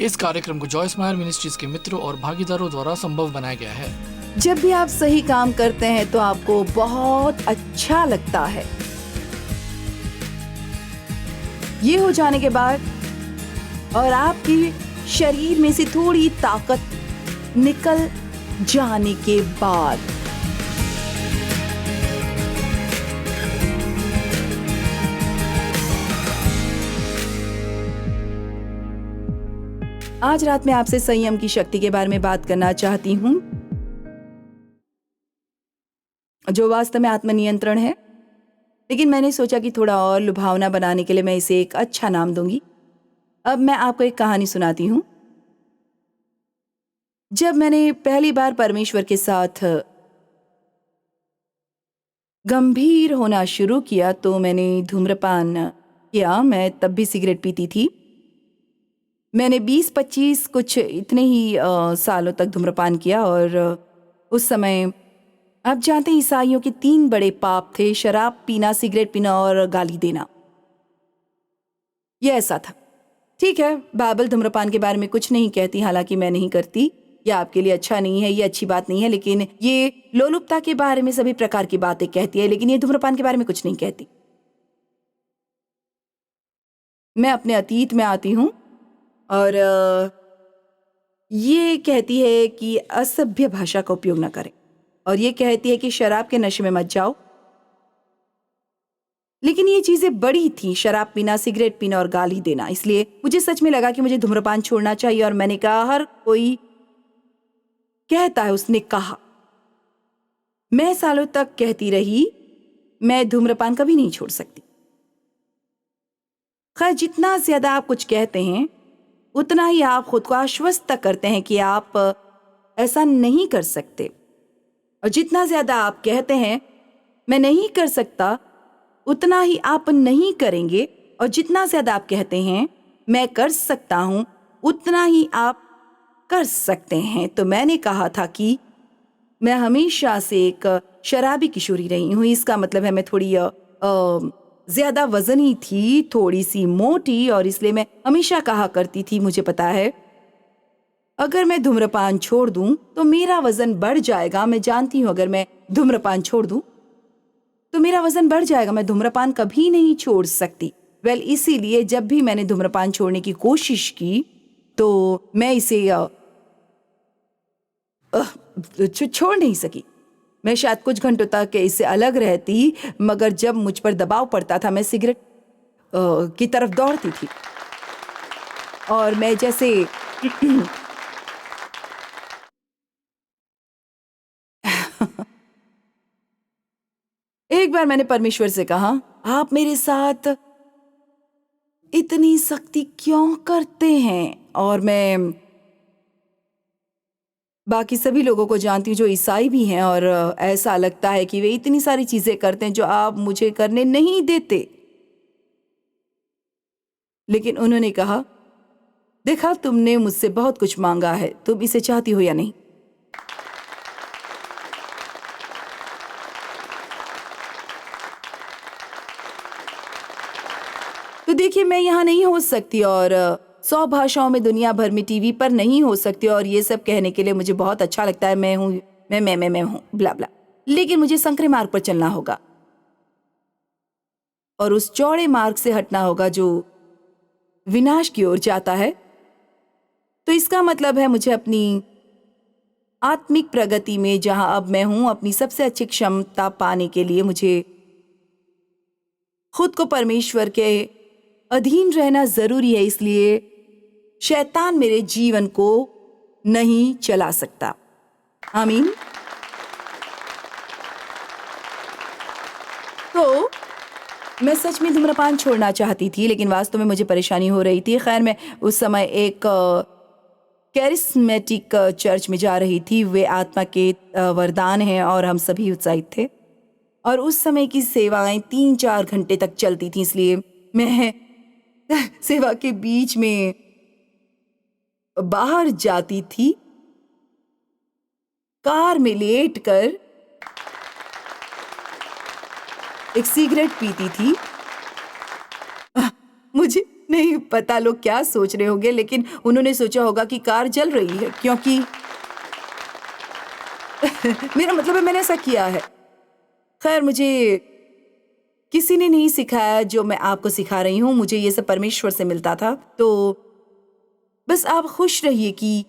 इस कार्यक्रम को जॉय स्माइल मिनिस्ट्रीज के मित्रों और भागीदारों द्वारा संभव बनाया गया है। जब भी आप सही काम करते हैं तो आपको बहुत अच्छा लगता है। ये हो जाने के बाद और आपके शरीर में से थोड़ी ताकत निकल जाने के बाद आज रात में आपसे संयम की शक्ति के बारे में बात करना चाहती हूँ, जो वास्तव में आत्मनियंत्रण है। लेकिन मैंने सोचा कि थोड़ा और लुभावना बनाने के लिए मैं इसे एक अच्छा नाम दूंगी। अब मैं आपको एक कहानी सुनाती हूँ। जब मैंने पहली बार परमेश्वर के साथ गंभीर होना शुरू किया तो मैंने धूम्रपान किया। मैं तब भी सिगरेट पीती थी। मैंने 20-25 कुछ इतने ही सालों तक धूम्रपान किया। और उस समय आप जानते हैं ईसाइयों के 3 बड़े पाप थे: शराब पीना, सिगरेट पीना और गाली देना। यह ऐसा था। ठीक है, बाइबल धूम्रपान के बारे में कुछ नहीं कहती, हालांकि मैं नहीं करती। यह आपके लिए अच्छा नहीं है, ये अच्छी बात नहीं है। लेकिन ये लोलुपता के बारे में सभी प्रकार की बातें कहती है, लेकिन ये धूम्रपान के बारे में कुछ नहीं कहती। मैं अपने अतीत में आती हूँ और ये कहती है कि असभ्य भाषा का उपयोग न करें, और ये कहती है कि शराब के नशे में मत जाओ। लेकिन ये चीजें बड़ी थी: शराब पीना, सिगरेट पीना और गाली देना। इसलिए मुझे सच में लगा कि मुझे धूम्रपान छोड़ना चाहिए। और मैंने कहा, हर कोई कहता है, उसने कहा। मैं सालों तक कहती रही, मैं धूम्रपान कभी नहीं छोड़ सकती। खैर, जितना ज्यादा आप कुछ कहते हैं उतना ही आप खुद को आश्वस्त करते हैं कि आप ऐसा नहीं कर सकते। और जितना ज्यादा आप कहते हैं मैं नहीं कर सकता, उतना ही आप नहीं करेंगे। और जितना ज्यादा आप कहते हैं मैं कर सकता हूं, उतना ही आप कर सकते हैं। तो मैंने कहा था कि मैं हमेशा से एक शराबी किशोरी रही हूं। इसका मतलब है मैं थोड़ी ज्यादा वजनी थी, थोड़ी सी मोटी, और इसलिए मैं हमेशा कहा करती थी, मुझे पता है अगर मैं धूम्रपान छोड़ दूं तो मेरा वजन बढ़ जाएगा। मैं जानती हूं अगर मैं धूम्रपान छोड़ दूं तो मेरा वजन बढ़ जाएगा। मैं धूम्रपान कभी नहीं छोड़ सकती। इसीलिए जब भी मैंने धूम्रपान छोड़ने की कोशिश की तो मैं इसे छोड़ नहीं सकी। मैं शायद कुछ घंटों तक इससे अलग रहती, मगर जब मुझ पर दबाव पड़ता था मैं सिगरेट की तरफ दौड़ती थी। और मैं जैसे एक बार मैंने परमेश्वर से कहा, आप मेरे साथ इतनी सख्ती क्यों करते हैं? और मैं बाकी सभी लोगों को जानती हूँ जो ईसाई भी हैं, और ऐसा लगता है कि वे इतनी सारी चीजें करते हैं जो आप मुझे करने नहीं देते। लेकिन उन्होंने कहा, देखा, तुमने मुझसे बहुत कुछ मांगा है, तुम इसे चाहती हो या नहीं? तो देखिए, मैं यहाँ नहीं हो सकती और 100 भाषाओं में दुनिया भर में टीवी पर नहीं हो सकती, और ये सब कहने के लिए मुझे बहुत अच्छा लगता है, मैं हूँ, मैं हूँ, ब्ला ब्ला। लेकिन मुझे संकरे मार्ग पर चलना होगा और उस चौड़े मार्ग से हटना होगा जो विनाश की ओर जाता है। तो इसका मतलब है मुझे अपनी आत्मिक प्रगति में, जहां अब मैं हूं, अपनी सबसे अच्छी क्षमता पाने के लिए मुझे खुद को परमेश्वर के अधीन रहना जरूरी है। इसलिए शैतान मेरे जीवन को नहीं चला सकता। आमीन। तो मैं सच में धूम्रपान छोड़ना चाहती थी, लेकिन वास्तव में मुझे परेशानी हो रही थी। खैर, मैं उस समय एक कैरिस्मेटिक चर्च में जा रही थी। वे आत्मा के वरदान हैं और हम सभी उत्साहित थे। और उस समय की सेवाएं 3-4 घंटे तक चलती थी, इसलिए मैं सेवा के बीच में बाहर जाती थी, कार में लेटकर एक सिगरेट पीती थी। मुझे नहीं पता लोग क्या सोच रहे होंगे, लेकिन उन्होंने सोचा होगा कि कार जल रही है, क्योंकि मेरा मतलब है मैंने ऐसा किया है। खैर, मुझे किसी ने नहीं सिखाया जो मैं आपको सिखा रही हूँ, मुझे ये सब परमेश्वर से मिलता था। तो बस आप खुश रहिए कि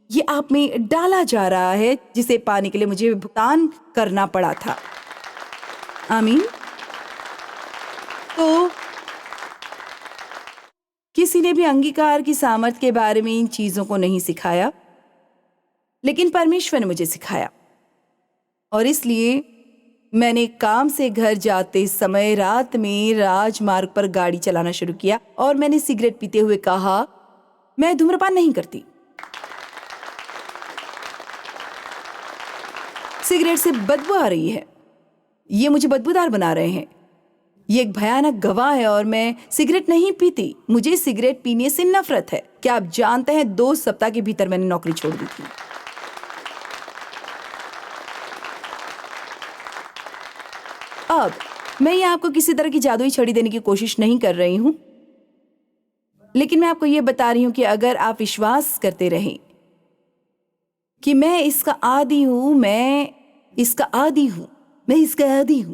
ये आप में डाला जा रहा है, जिसे पाने के लिए मुझे भुगतान करना पड़ा था। आमीन। तो किसी ने भी अंगीकार की सामर्थ्य के बारे में इन चीजों को नहीं सिखाया, लेकिन परमेश्वर ने मुझे सिखाया। और इसलिए मैंने काम से घर जाते समय रात में राजमार्ग पर गाड़ी चलाना शुरू किया और मैंने सिगरेट पीते हुए कहा, मैं धूम्रपान नहीं करती। सिगरेट से बदबू आ रही है, ये मुझे बदबूदार बना रहे हैं, ये एक भयानक गवाह है और मैं सिगरेट नहीं पीती। मुझे सिगरेट पीने से नफरत है। क्या आप जानते हैं 2 सप्ताह के भीतर मैंने नौकरी छोड़ दी थी। अब मैं ये आपको किसी तरह की जादुई छड़ी देने की कोशिश नहीं कर रही हूं, लेकिन मैं आपको ये बता रही हूं कि अगर आप विश्वास करते रहें कि मैं इसका आदी हूं, मैं इसका आदी हूं, मैं इसका आदी हूं।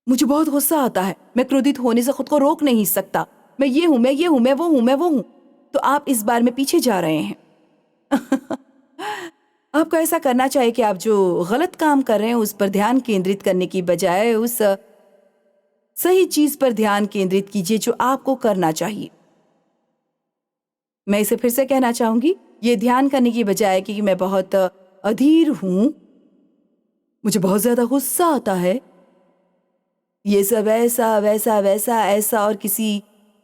मुझे बहुत गुस्सा आता है, मैं क्रोधित होने से खुद को रोक नहीं सकता। मैं ये हूं, मैं ये हूं, मैं वो हूं, मैं वो हूं। तो आप इस बार में पीछे जा रहे हैं। आपको ऐसा करना चाहिए कि आप जो गलत काम कर रहे हैं उस पर ध्यान केंद्रित करने की बजाय उस सही चीज पर ध्यान केंद्रित कीजिए जो आपको करना चाहिए। मैं इसे फिर से कहना चाहूंगी, ये ध्यान करने की बजाय कि मैं बहुत अधीर हूं, मुझे बहुत ज्यादा गुस्सा आता है, ये सब ऐसा वैसा वैसा ऐसा और किसी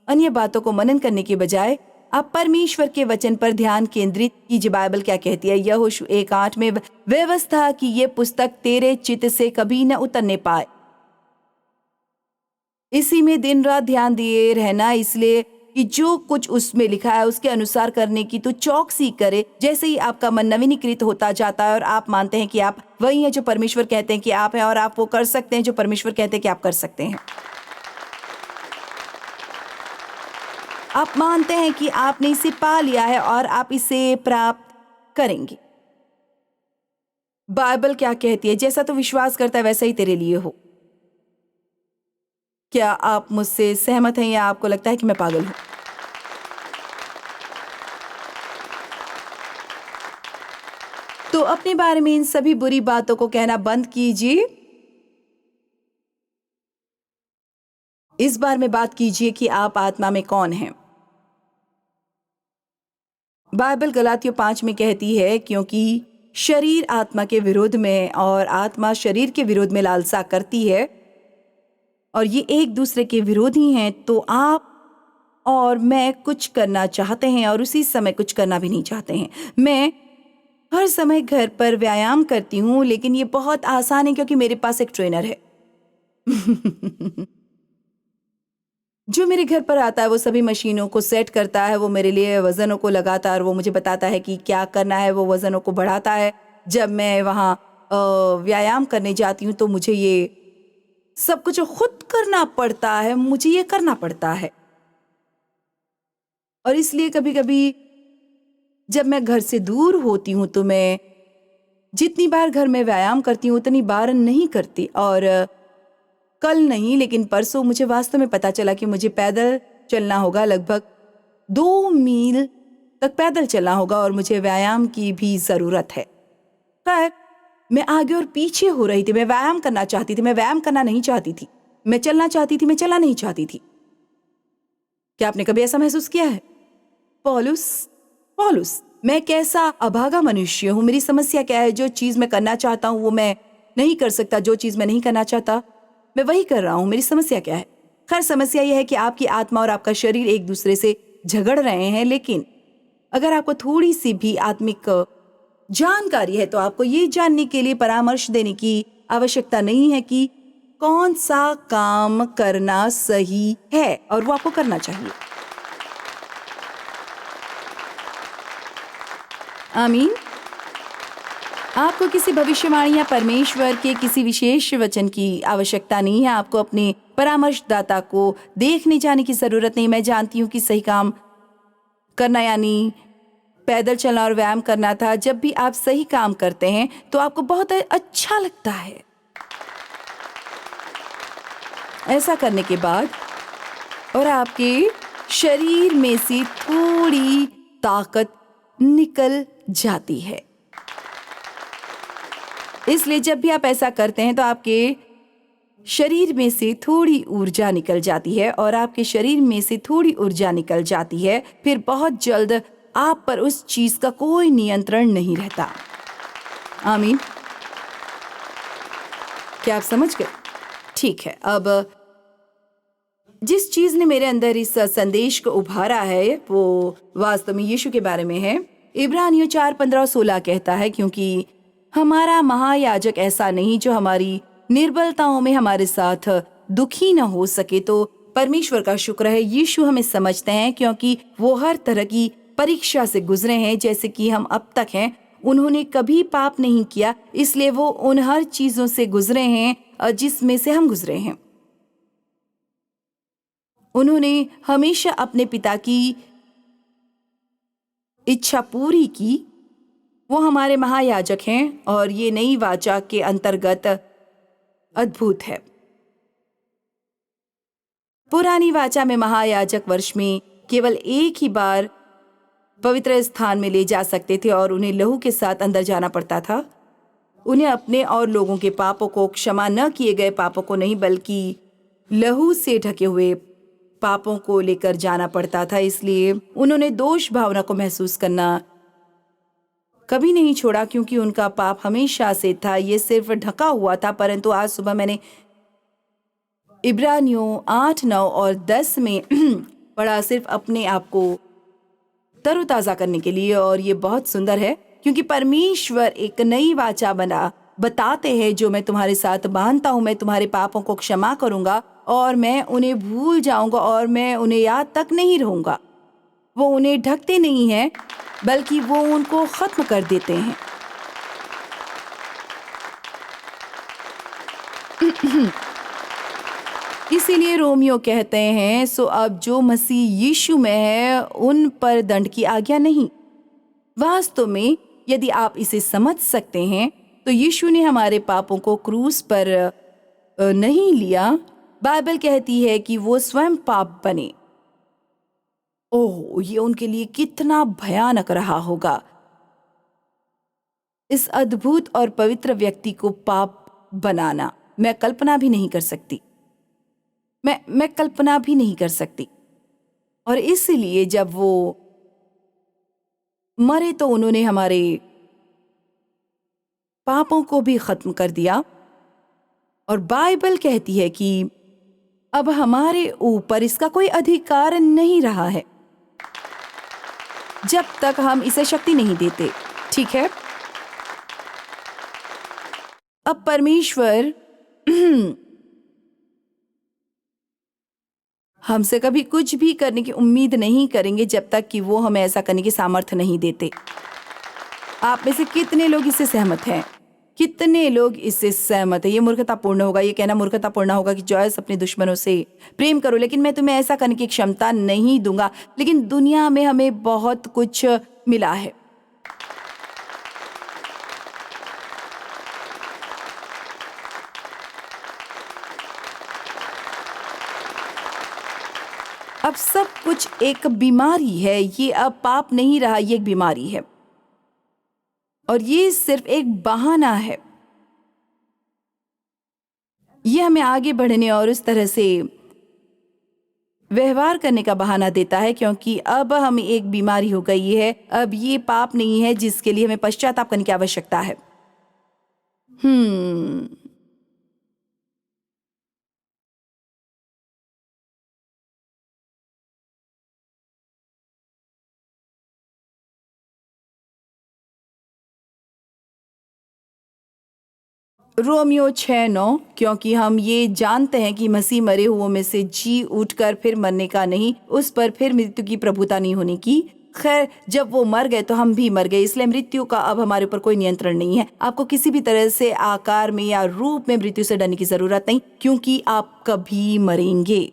अन्य बातों को मनन करने के बजाय आप परमेश्वर के वचन पर ध्यान केंद्रित कीजिए। बाइबल क्या कहती है? यहोशू 1:8 में व्यवस्था की ये पुस्तक तेरे चित्त से कभी न उतरने पाए, इसी में दिन रात ध्यान दिए रहना, इसलिए कि जो कुछ उसमें लिखा है उसके अनुसार करने की तो चौकसी करे। जैसे ही आपका मन नवीनीकृत होता जाता है और आप मानते हैं कि आप वही हैं जो परमेश्वर कहते हैं कि आप हैं, और आप वो कर सकते हैं जो परमेश्वर कहते हैं कि आप कर सकते हैं। आप मानते हैं कि आपने इसे पा लिया है और आप इसे प्राप्त करेंगे। बाइबल क्या कहती है? जैसा तो विश्वास करता है वैसा ही तेरे लिए हो। क्या आप मुझसे सहमत हैं या आपको लगता है कि मैं पागल हूं? तो अपने बारे में इन सभी बुरी बातों को कहना बंद कीजिए। इस बार में बात कीजिए कि आप आत्मा में कौन हैं। बाइबल गलातियों 5 में कहती है, क्योंकि शरीर आत्मा के विरोध में और आत्मा शरीर के विरोध में लालसा करती है और ये एक दूसरे के विरोधी हैं। तो आप और मैं कुछ करना चाहते हैं और उसी समय कुछ करना भी नहीं चाहते हैं। मैं हर समय घर पर व्यायाम करती हूँ, लेकिन ये बहुत आसान है क्योंकि मेरे पास एक ट्रेनर है जो मेरे घर पर आता है। वो सभी मशीनों को सेट करता है, वो मेरे लिए वजनों को लगाता है और वो मुझे बताता है कि क्या करना है। वो वजनों को बढ़ाता है। जब मैं वहाँ व्यायाम करने जाती हूँ तो मुझे ये सब कुछ खुद करना पड़ता है, मुझे ये करना पड़ता है। और इसलिए कभी कभी जब मैं घर से दूर होती हूँ तो मैं जितनी बार घर में व्यायाम करती हूँ उतनी बार नहीं करती। और कल नहीं लेकिन परसों मुझे वास्तव में पता चला कि मुझे पैदल चलना होगा, लगभग 2 मील तक पैदल चलना होगा और मुझे व्यायाम की भी जरूरत है। खैर, मैं आगे और पीछे हो रही थी। मैं व्यायाम करना चाहती थी, मैं व्यायाम करना नहीं चाहती थी। मैं चलना चाहती थी, मैं चलना नहीं चाहती थी। क्या आपने कभी ऐसा महसूस किया है? पौलुस, मैं कैसा अभागा मनुष्य हूँ। मेरी समस्या क्या है? जो चीज मैं करना चाहता हूँ वो मैं नहीं कर सकता, जो चीज मैं नहीं करना चाहता मैं वही कर रहा हूँ। मेरी समस्या क्या है? खैर, समस्या यह है कि आपकी आत्मा और आपका शरीर एक दूसरे से झगड़ रहे हैं। लेकिन अगर आपको थोड़ी सी भी आत्मिक जानकारी है तो आपको ये जानने के लिए परामर्श देने की आवश्यकता नहीं है कि कौन सा काम करना सही है, और वो आपको करना चाहिए। आमीन, आपको किसी भविष्यवाणी या परमेश्वर के किसी विशेष वचन की आवश्यकता नहीं है। आपको अपने परामर्शदाता को देखने जाने की जरूरत नहीं। मैं जानती हूँ कि सही काम करना यानी पैदल चलना और व्यायाम करना था। जब भी आप सही काम करते हैं तो आपको बहुत अच्छा लगता है। ऐसा करने के बाद और आपके शरीर में से थोड़ी ताकत निकल जाती है। इसलिए जब भी आप ऐसा करते हैं तो आपके शरीर में से थोड़ी ऊर्जा निकल जाती है और आपके शरीर में से थोड़ी ऊर्जा निकल जाती है, फिर बहुत जल्द आप पर उस चीज का कोई नियंत्रण नहीं रहता। आमीन। क्या आप समझ गए? ठीक है। अब जिस चीज ने मेरे अंदर इस संदेश को उभारा है वो वास्तव में यीशु के बारे में है। इब्रानियों 4:15-16 कहता है, क्योंकि हमारा महायाजक ऐसा नहीं जो हमारी निर्बलताओं में हमारे साथ दुखी न हो सके। तो परमेश्वर का शुक्र है यीशु हमें समझते हैं, क्योंकि वो हर तरह की परीक्षा से गुजरे हैं जैसे कि हम अब तक हैं। उन्होंने कभी पाप नहीं किया, इसलिए वो उन हर चीजों से गुजरे हैं जिसमें से हम गुजरे हैं। उन्होंने हमेशा अपने पिता की इच्छा पूरी की। वो हमारे महायाजक हैं और ये नई वाचा के अंतर्गत अद्भुत है। पुरानी वाचा में महायाजक वर्ष में केवल एक ही बार पवित्र स्थान में ले जा सकते थे और उन्हें लहू के साथ अंदर जाना पड़ता था। उन्हें अपने और लोगों के पापों को, क्षमा न किए गए पापों को नहीं बल्कि लहू से ढके हुए पापों को लेकर जाना पड़ता था। इसलिए उन्होंने दोष भावना को महसूस करना कभी नहीं छोड़ा, क्योंकि उनका पाप हमेशा से था। ये सिर्फ ढका हुआ था। परंतु आज सुबह मैंने इब्रानियों 8, 9 और 10 में पढ़ा, सिर्फ अपने आप को तरोताजा करने के लिए। और ये बहुत सुंदर है, क्योंकि परमेश्वर एक नई वाचा बताते हैं, जो मैं तुम्हारे साथ बांधता हूँ। मैं तुम्हारे पापों को क्षमा करूंगा और मैं उन्हें भूल जाऊंगा और मैं उन्हें याद तक नहीं रहूंगा। वो उन्हें ढकते नहीं हैं बल्कि वो उनको खत्म कर देते हैं। इसीलिए रोमियो कहते हैं, सो अब जो मसीह यीशु में है उन पर दंड की आज्ञा नहीं। वास्तव में यदि आप इसे समझ सकते हैं तो यीशु ने हमारे पापों को क्रूस पर नहीं लिया। बाइबल कहती है कि वो स्वयं पाप बने। ओह, ये उनके लिए कितना भयानक रहा होगा। इस अद्भुत और पवित्र व्यक्ति को पाप बनाना मैं कल्पना भी नहीं कर सकती। मैं कल्पना भी नहीं कर सकती। और इसलिए जब वो मरे तो उन्होंने हमारे पापों को भी खत्म कर दिया। और बाइबल कहती है कि अब हमारे ऊपर इसका कोई अधिकार नहीं रहा है जब तक हम इसे शक्ति नहीं देते। ठीक है। अब परमेश्वर हमसे कभी कुछ भी करने की उम्मीद नहीं करेंगे जब तक कि वो हमें ऐसा करने की सामर्थ्य नहीं देते। आप में से कितने लोग इससे सहमत हैं? कितने लोग इससे सहमत है? ये मूर्खतापूर्ण होगा, ये कहना मूर्खतापूर्ण होगा कि जॉयस अपने दुश्मनों से प्रेम करो, लेकिन मैं तुम्हें ऐसा करने की क्षमता नहीं दूंगा। लेकिन दुनिया में हमें बहुत कुछ मिला है। अब सब कुछ एक बीमारी है। ये अब पाप नहीं रहा, ये एक बीमारी है और ये सिर्फ एक बहाना है। ये हमें आगे बढ़ने और उस तरह से व्यवहार करने का बहाना देता है, क्योंकि अब हमें एक बीमारी हो गई है। अब ये पाप नहीं है जिसके लिए हमें पश्चाताप करने की आवश्यकता है। रोमियो 6:9, क्योंकि हम ये जानते हैं कि मसीह मरे हुओं में से जी उठकर फिर मरने का नहीं, उस पर फिर मृत्यु की प्रभुता नहीं होने की खैर, जब वो मर गए तो हम भी मर गए, इसलिए मृत्यु का अब हमारे ऊपर कोई नियंत्रण नहीं है। आपको किसी भी तरह से आकार में या रूप में मृत्यु से डरने की जरूरत नहीं, क्योंकि आप कभी मरेंगे।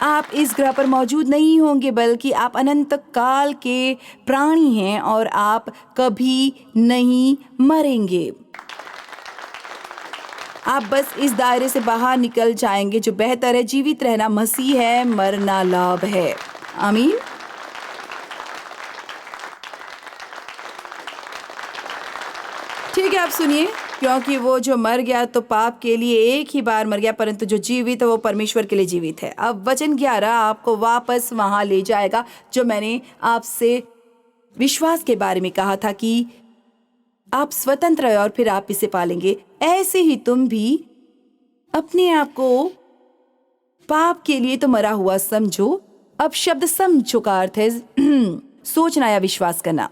आप इस ग्रह पर मौजूद नहीं होंगे, बल्कि आप अनंत काल के प्राणी हैं और आप कभी नहीं मरेंगे। आप बस इस दायरे से बाहर निकल जाएंगे जो बेहतर है। जीवित रहना मसीह है, मरना लाभ है। आमीन। ठीक है, आप सुनिए, क्योंकि वो जो मर गया तो पाप के लिए एक ही बार मर गया, परंतु जो जीवित है वो परमेश्वर के लिए जीवित है। अब वचन 11 आपको वापस वहां ले जाएगा जो मैंने आपसे विश्वास के बारे में कहा था कि आप स्वतंत्र हैं और फिर आप इसे पालेंगे। ऐसे ही तुम भी अपने आप को पाप के लिए तो मरा हुआ समझो। अब शब्द समझो का अर्थ है सोचना या विश्वास करना।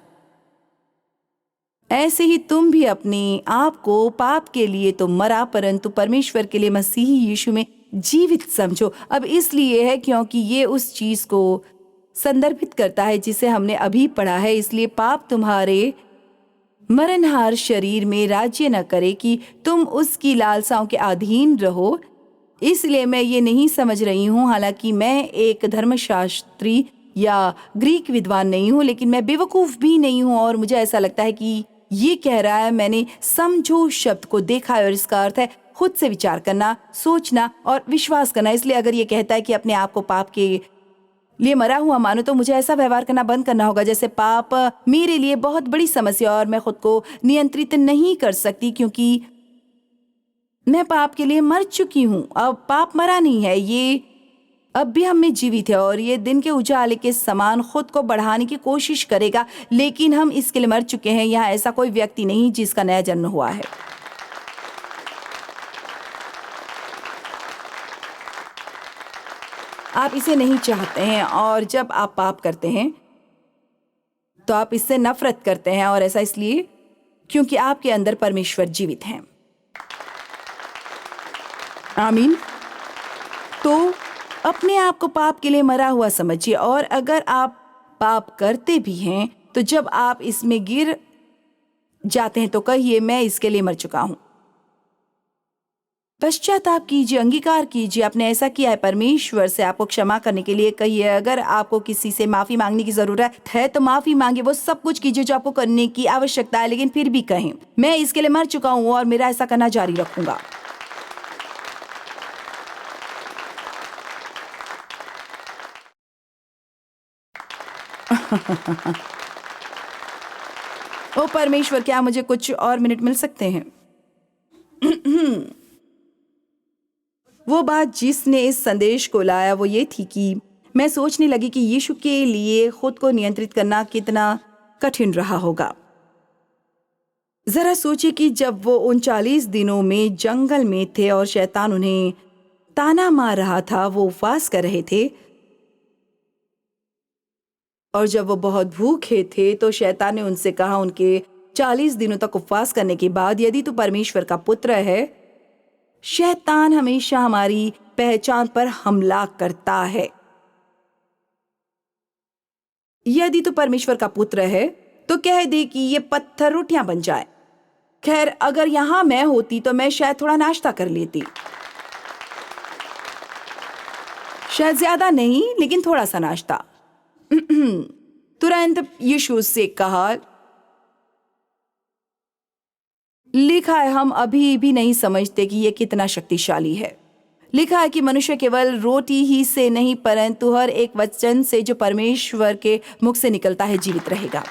ऐसे ही तुम भी अपने आप को पाप के लिए तो मरा, परंतु परमेश्वर के लिए मसीह यीशु में जीवित समझो। अब इसलिए है क्योंकि ये उस चीज को संदर्भित करता है जिसे हमने अभी पढ़ा है। इसलिए पाप तुम्हारे मरणहार शरीर में राज्य न करे कि तुम उसकी लालसाओं के अधीन रहो। इसलिए मैं ये नहीं समझ रही हूँ, हालांकि मैं एक धर्मशास्त्री या ग्रीक विद्वान नहीं हूँ, लेकिन मैं बेवकूफ भी नहीं हूँ और मुझे ऐसा लगता है कि ये कह रहा है मैंने समझो शब्द को देखा है और इसका अर्थ है खुद से विचार करना, सोचना और विश्वास करना। इसलिए अगर ये कहता है कि अपने आप को पाप के लिए मरा हुआ मानो, तो मुझे ऐसा व्यवहार करना बंद करना होगा जैसे पाप मेरे लिए बहुत बड़ी समस्या और मैं खुद को नियंत्रित नहीं कर सकती, क्योंकि मैं पाप के लिए मर चुकी हूँ। अब पाप मरा नहीं है, ये अब भी हम में जीवित है और ये दिन के उजाले के समान खुद को बढ़ाने की कोशिश करेगा, लेकिन हम इसके लिए मर चुके हैं। यहाँ ऐसा कोई व्यक्ति नहीं जिसका नया जन्म हुआ है। आप इसे नहीं चाहते हैं और जब आप पाप करते हैं तो आप इससे नफरत करते हैं, और ऐसा इसलिए क्योंकि आपके अंदर परमेश्वर जीवित हैं। आमीन। तो अपने आप को पाप के लिए मरा हुआ समझिए, और अगर आप पाप करते भी हैं तो जब आप इसमें गिर जाते हैं तो कहिए मैं इसके लिए मर चुका हूं। पश्चाताप कीजिए, अंगीकार कीजिए आपने ऐसा किया है। परमेश्वर से आपको क्षमा करने के लिए कहिए। अगर आपको किसी से माफी मांगने की जरूरत है तो माफी मांगे। वो सब कुछ कीजिए जो आपको करने की आवश्यकता है, लेकिन फिर भी कहें मैं इसके लिए मर चुका हूं और मेरा ऐसा करना जारी रखूंगा। ओ परमेश्वर, क्या मुझे कुछ और मिनट मिल सकते हैं? वो बात जिसने इस संदेश को लाया वो ये थी कि मैं सोचने लगी कि यीशु के लिए खुद को नियंत्रित करना कितना कठिन रहा होगा। जरा सोचिए कि जब वो उन 40 दिनों में जंगल में थे और शैतान उन्हें ताना मार रहा था, वो उपवास कर रहे थे, और जब वो बहुत भूखे थे तो शैतान ने उनसे कहा उनके 40 दिनों तक उपवास करने के बाद, यदि तू परमेश्वर का पुत्र है। शैतान हमेशा हमारी पहचान पर हमला करता है। यदि तू परमेश्वर का पुत्र है तो कह दे कि ये पत्थर रोटियां बन जाए। खैर, अगर यहां मैं होती तो मैं शायद थोड़ा नाश्ता कर लेती, शायद ज्यादा नहीं लेकिन थोड़ा सा नाश्ता। तुरंत यीशु से कहा, लिखा है हम अभी भी नहीं समझते कि यह कितना शक्तिशाली है। लिखा है कि मनुष्य केवल रोटी ही से नहीं परंतु हर एक वचन से जो परमेश्वर के मुख से निकलता है जीवित रहेगा।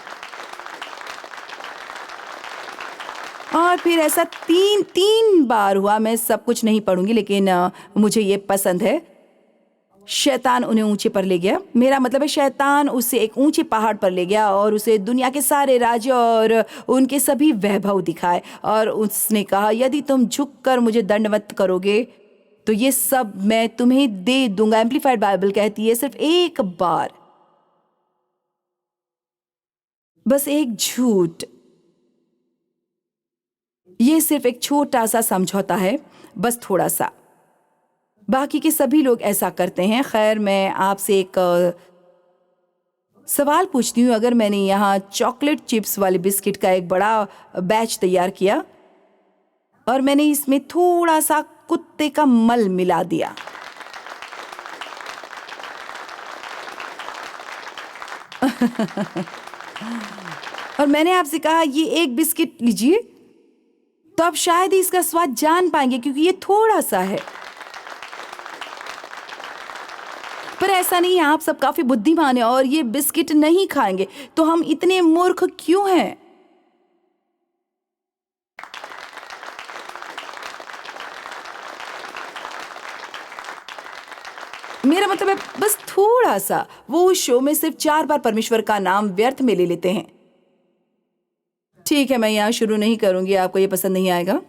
और फिर ऐसा तीन बार हुआ। मैं सब कुछ नहीं पढ़ूंगी, लेकिन मुझे ये पसंद है। शैतान उन्हें ऊंचे पर ले गया। मेरा मतलब है शैतान उसे एक ऊंचे पहाड़ पर ले गया और उसे दुनिया के सारे राज्य और उनके सभी वैभव दिखाए, और उसने कहा यदि तुम झुककर मुझे दंडवत करोगे तो ये सब मैं तुम्हें दे दूंगा। एम्प्लीफाइड बाइबल कहती है सिर्फ एक बार, बस एक झूठ। ये सिर्फ एक छोटा सा समझौता है, बस थोड़ा सा। बाकी के सभी लोग ऐसा करते हैं। खैर, मैं आपसे एक सवाल पूछती हूँ। अगर मैंने यहाँ चॉकलेट चिप्स वाले बिस्किट का एक बड़ा बैच तैयार किया और मैंने इसमें थोड़ा सा कुत्ते का मल मिला दिया, और मैंने आपसे कहा ये एक बिस्किट लीजिए, तो आप शायद ही इसका स्वाद जान पाएंगे क्योंकि ये थोड़ा सा है। पर ऐसा नहीं है, आप सब काफी बुद्धिमान हैं और ये बिस्किट नहीं खाएंगे, तो हम इतने मूर्ख क्यों हैं? मेरा मतलब है बस थोड़ा सा। वो उस शो में सिर्फ 4 बार परमेश्वर का नाम व्यर्थ में ले लेते हैं। ठीक है, मैं यहाँ शुरू नहीं करूंगी, आपको ये पसंद नहीं आएगा।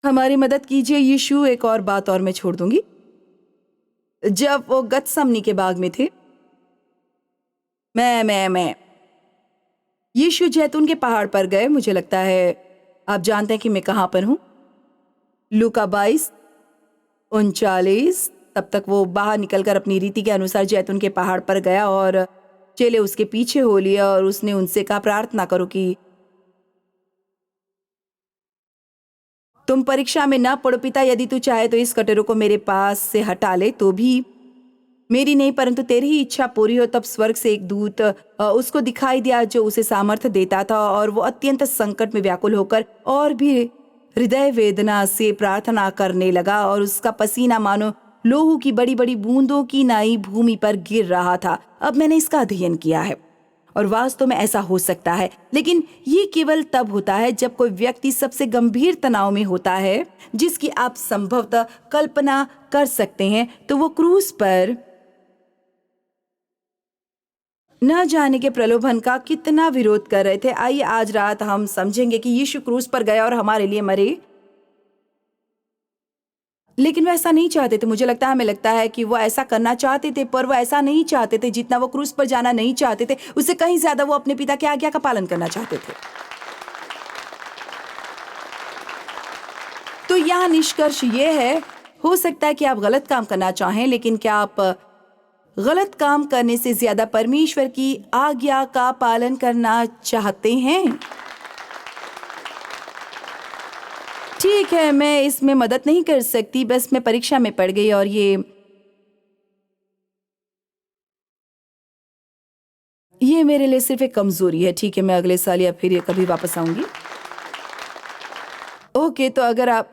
हमारी मदद कीजिए यीशु। एक और बात और मैं छोड़ दूंगी। जब वो गतसमनी के बाग में थे, मैं यीशु जैतून के पहाड़ पर गए। मुझे लगता है आप जानते हैं कि मैं कहाँ पर हूँ। लूका 22:39। तब तक वो बाहर निकलकर अपनी रीति के अनुसार जैतून के पहाड़ पर गया और चेले उसके पीछे हो लिया और उसने उनसे कहा, प्रार्थना करो कि तुम परीक्षा में न पड़ो। पिता, यदि तू चाहे तो इस कटोरे को मेरे पास से हटा ले, तो भी मेरी नहीं परंतु तेरी ही इच्छा पूरी हो। तब स्वर्ग से एक दूत उसको दिखाई दिया जो उसे सामर्थ्य देता था, और वो अत्यंत संकट में व्याकुल होकर और भी हृदय वेदना से प्रार्थना करने लगा, और उसका पसीना मानो लोहू की बड़ी बड़ी बूंदों की नाई भूमि पर गिर रहा था। अब मैंने इसका अध्ययन किया है और वास्तव में ऐसा हो सकता है, लेकिन ये केवल तब होता है जब कोई व्यक्ति सबसे गंभीर तनाव में होता है जिसकी आप संभवतः कल्पना कर सकते हैं। तो वो क्रूस पर न जाने के प्रलोभन का कितना विरोध कर रहे थे। आइए आज रात हम समझेंगे कि यीशु क्रूस पर गया और हमारे लिए मरे, लेकिन वो ऐसा नहीं चाहते थे। मुझे लगता है, हमें लगता है कि वो ऐसा करना चाहते थे, पर वो ऐसा नहीं चाहते थे। जितना वो क्रूस पर जाना नहीं चाहते थे, उससे कहीं ज्यादा वो अपने पिता की आज्ञा का पालन करना चाहते थे। तो यहाँ निष्कर्ष ये है, हो सकता है कि आप गलत काम करना चाहें, लेकिन क्या आप गलत काम करने से ज्यादा परमेश्वर की आज्ञा का पालन करना चाहते हैं? ठीक है, मैं इसमें मदद नहीं कर सकती, बस मैं परीक्षा में पड़ गई और ये मेरे लिए सिर्फ एक कमजोरी है। ठीक है, मैं अगले साल या फिर कभी वापस आऊंगी। ओके, तो अगर आप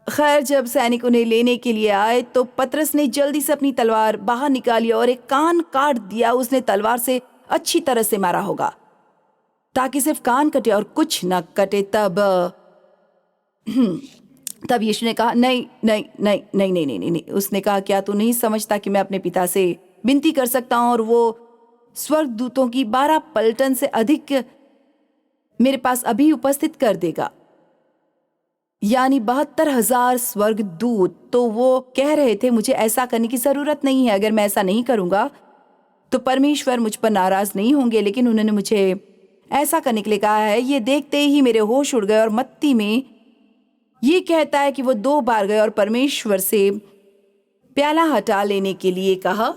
खैर, जब सैनिक उन्हें लेने के लिए आए तो पतरस ने जल्दी से अपनी तलवार बाहर निकाली और एक कान काट दिया। उसने तलवार से अच्छी तरह से मारा होगा ताकि सिर्फ कान कटे और कुछ न कटे। तब यीशु ने कहा, नहीं नहीं नहीं नहीं नहीं नहीं नहीं। उसने कहा, क्या तू नहीं समझता कि मैं अपने पिता से विनती कर सकता हूं और वो स्वर्गदूतों की 12 पलटन से अधिक मेरे पास अभी उपस्थित कर देगा, यानी 72,000 स्वर्गदूत। तो वो कह रहे थे, मुझे ऐसा करने की जरूरत नहीं है। अगर मैं ऐसा नहीं करूंगा तो परमेश्वर मुझ पर नाराज नहीं होंगे, लेकिन उन्होंने मुझे ऐसा करने के लिए कहा है। ये देखते ही मेरे होश उड़ गए। और मत्ती में ये कहता है कि वो 2 बार गए और परमेश्वर से प्याला हटा लेने के लिए कहा।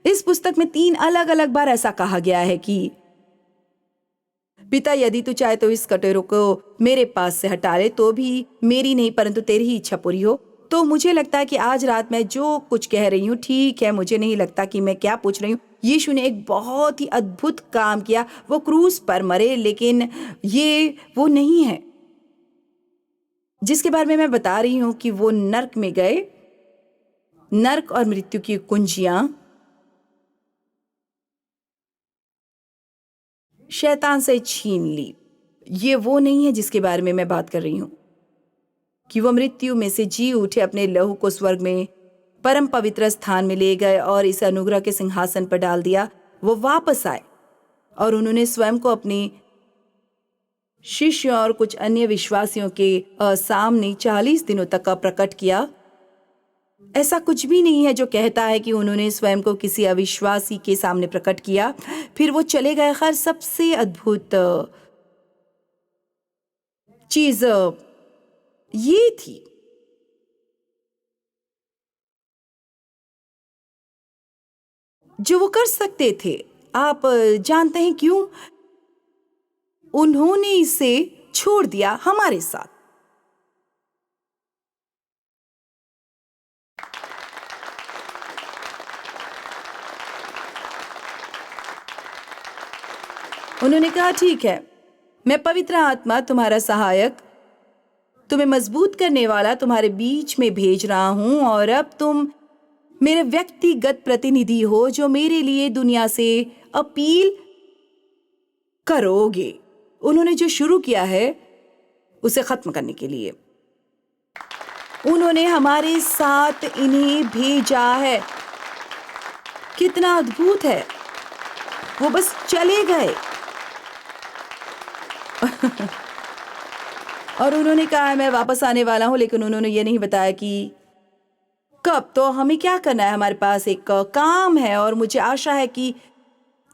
इस पुस्तक में 3 अलग अलग बार ऐसा कहा गया है कि पिता, यदि तू चाहे तो इस कटोरे को मेरे पास से हटा ले, तो भी मेरी नहीं परंतु तेरी ही इच्छा पूरी हो। तो मुझे लगता है कि आज रात मैं जो कुछ कह रही हूँ ठीक है। मुझे नहीं लगता कि मैं क्या पूछ रही हूँ। यीशु ने एक बहुत ही अद्भुत काम किया, वो क्रूस पर मरे, लेकिन ये वो नहीं है जिसके बारे में मैं बता रही हूँ कि वो नर्क में गए। नर्क और मृत्यु की कुंजियां शैतान से छीन ली। ये वो नहीं है जिसके बारे में मैं बात कर रही हूँ कि वो मृत्यु में से जी उठे, अपने लहू को स्वर्ग में परम पवित्र स्थान में ले गए और इस अनुग्रह के सिंहासन पर डाल दिया। वो वापस आए और उन्होंने स्वयं को अपने शिष्यों और कुछ अन्य विश्वासियों के सामने 40 दिनों तक प्रकट किया। ऐसा कुछ भी नहीं है जो कहता है कि उन्होंने स्वयं को किसी अविश्वासी के सामने प्रकट किया, फिर वो चले गए। खैर, सबसे अद्भुत चीज ये थी जो वो कर सकते थे। आप जानते हैं क्यों? उन्होंने इसे छोड़ दिया हमारे साथ। उन्होंने कहा, ठीक है, मैं पवित्र आत्मा, तुम्हारा सहायक, तुम्हें मजबूत करने वाला तुम्हारे बीच में भेज रहा हूं, और अब तुम मेरे व्यक्तिगत प्रतिनिधि हो जो मेरे लिए दुनिया से अपील करोगे। उन्होंने जो शुरू किया है उसे खत्म करने के लिए उन्होंने हमारे साथ इन्हें भेजा है। कितना अद्भुत है! वो बस चले गए और उन्होंने कहा मैं वापस आने वाला हूं, लेकिन उन्होंने ये नहीं बताया कि कब। तो हमें क्या करना है? हमारे पास एक काम है, और मुझे आशा है कि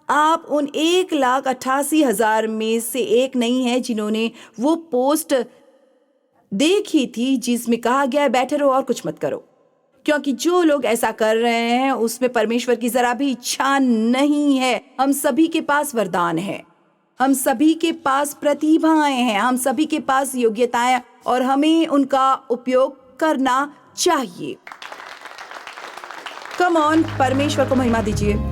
आप उन 1,88,000 में से एक नहीं है जिन्होंने वो पोस्ट देखी थी जिसमें कहा गया है बैठे रहो और कुछ मत करो, क्योंकि जो लोग ऐसा कर रहे हैं उसमें परमेश्वर की जरा भी इच्छा नहीं है। हम सभी के पास वरदान है, हम सभी के पास प्रतिभाएं हैं, हम सभी के पास योग्यताएं, और हमें उनका उपयोग करना चाहिए। कम ऑन, परमेश्वर को महिमा दीजिए।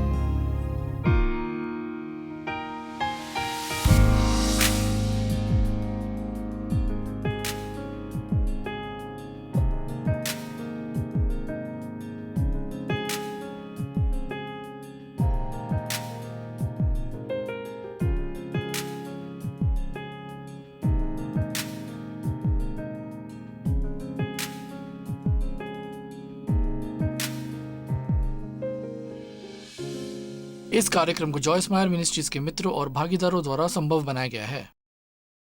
इस कार्यक्रम को जॉयस मायर मिनिस्ट्रीज के मित्रों और भागीदारों द्वारा संभव बनाया गया है।